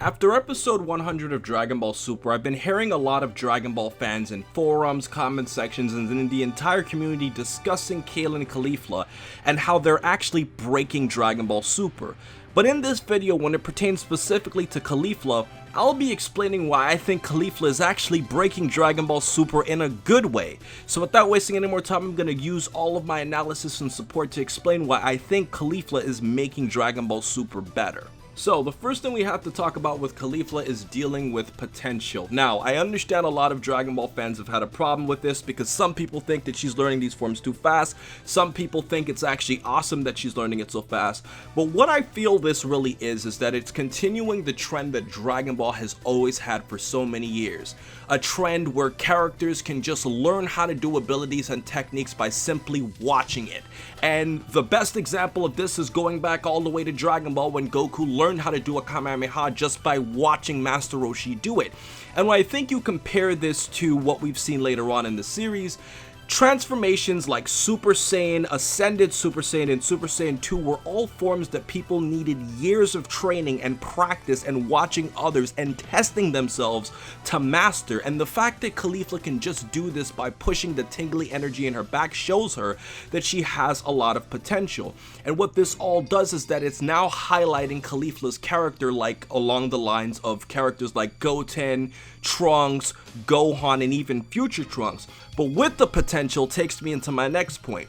After episode 100 of Dragon Ball Super, I've been hearing a lot of Dragon Ball fans in forums, comment sections, and in the entire community discussing Kale and Caulifla and how they're actually breaking Dragon Ball Super. But in this video, when it pertains specifically to Caulifla, I'll be explaining why I think Caulifla is actually breaking Dragon Ball Super in a good way. So without wasting any more time, I'm going to use all of my analysis and support to explain why I think Caulifla is making Dragon Ball Super better. So, the first thing we have to talk about with Caulifla is dealing with potential. Now, I understand a lot of Dragon Ball fans have had a problem with this because some people think that she's learning these forms too fast, some people think it's actually awesome that she's learning it so fast, but what I feel this really is that it's continuing the trend that Dragon Ball has always had for so many years. A trend where characters can just learn how to do abilities and techniques by simply watching it. And the best example of this is going back all the way to Dragon Ball when Goku learned how to do a Kamehameha just by watching Master Roshi do it. And when I think you compare this to what we've seen later on in the series, transformations like Super Saiyan, Ascended Super Saiyan, and Super Saiyan 2 were all forms that people needed years of training and practice and watching others and testing themselves to master. And the fact that Caulifla can just do this by pushing the tingly energy in her back shows her that she has a lot of potential. And what this all does is that it's now highlighting Caulifla's character like along the lines of characters like Goten, Trunks, Gohan, and even future Trunks. But with the potential takes me into my next point.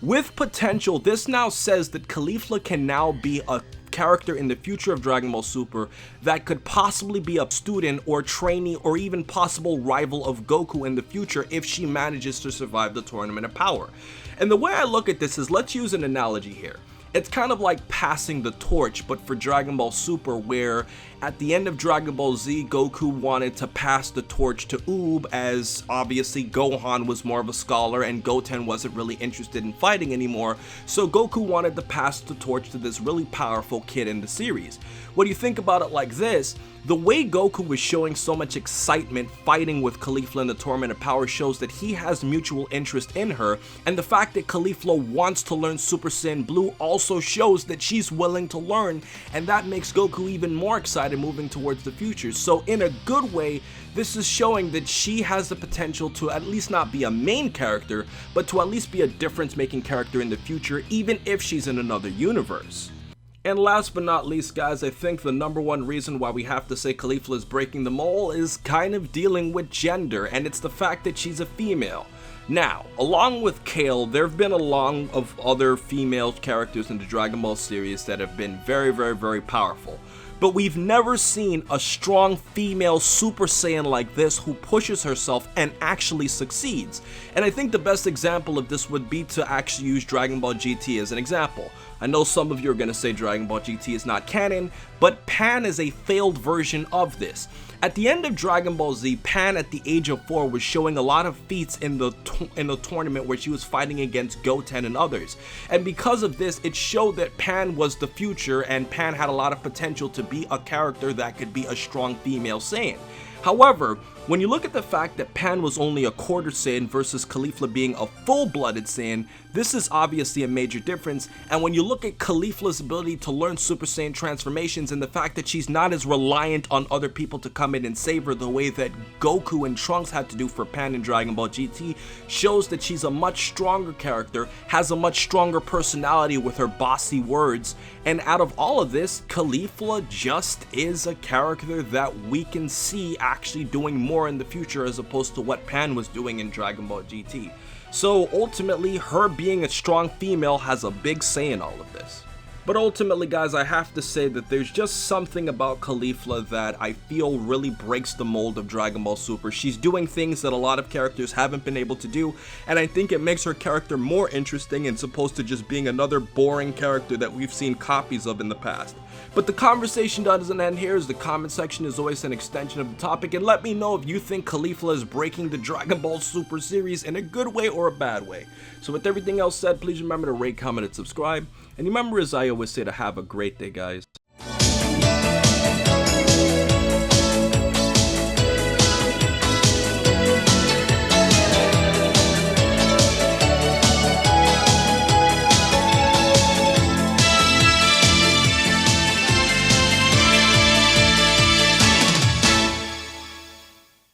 With potential, this now says that Caulifla can now be a character in the future of Dragon Ball Super that could possibly be a student or trainee or even possible rival of Goku in the future if she manages to survive the Tournament of Power. And the way I look at this is, let's use an analogy here. It's kind of like passing the torch, but for Dragon Ball Super, where at the end of Dragon Ball Z, Goku wanted to pass the torch to Oob, as obviously Gohan was more of a scholar and Goten wasn't really interested in fighting anymore, so Goku wanted to pass the torch to this really powerful kid in the series. When you think about it like this, the way Goku was showing so much excitement fighting with Caulifla in the Tournament of Power shows that he has mutual interest in her, and the fact that Caulifla wants to learn Super Saiyan Blue also shows that she's willing to learn, and that makes Goku even more excited moving towards the future. So in a good way, this is showing that she has the potential to at least not be a main character, but to at least be a difference-making character in the future, even if she's in another universe. And last but not least, guys, I think the number one reason why we have to say Caulifla is breaking the mold is kind of dealing with gender, and it's the fact that she's a female. Now, along with Kale, there have been a lot of other female characters in the Dragon Ball series that have been very powerful. But we've never seen a strong female Super Saiyan like this who pushes herself and actually succeeds. And I think the best example of this would be to actually use Dragon Ball GT as an example. I know some of you are going to say Dragon Ball GT is not canon, but Pan is a failed version of this. At the end of Dragon Ball Z, Pan at the age of 4 was showing a lot of feats in the tournament where she was fighting against Goten and others. And because of this, it showed that Pan was the future and Pan had a lot of potential to be a character that could be a strong female Saiyan. However, when you look at the fact that Pan was only a quarter Saiyan versus Caulifla being a full-blooded Saiyan, this is obviously a major difference. And when you look at Caulifla's ability to learn Super Saiyan transformations and the fact that she's not as reliant on other people to come in and save her the way that Goku and Trunks had to do for Pan in Dragon Ball GT, shows that she's a much stronger character, has a much stronger personality with her bossy words, and out of all of this, Caulifla just is a character that we can see actually doing more in the future as opposed to what Pan was doing in Dragon Ball GT. So ultimately, her being a strong female has a big say in all of this. But ultimately, guys, I have to say that there's just something about Caulifla that I feel really breaks the mold of Dragon Ball Super. She's doing things that a lot of characters haven't been able to do, and I think it makes her character more interesting as opposed to just being another boring character that we've seen copies of in the past. But the conversation doesn't end here, as the comment section is always an extension of the topic, and let me know if you think Caulifla is breaking the Dragon Ball Super series in a good way or a bad way. So with everything else said, please remember to rate, comment, and subscribe. And remember, as I always say, to have a great day, guys.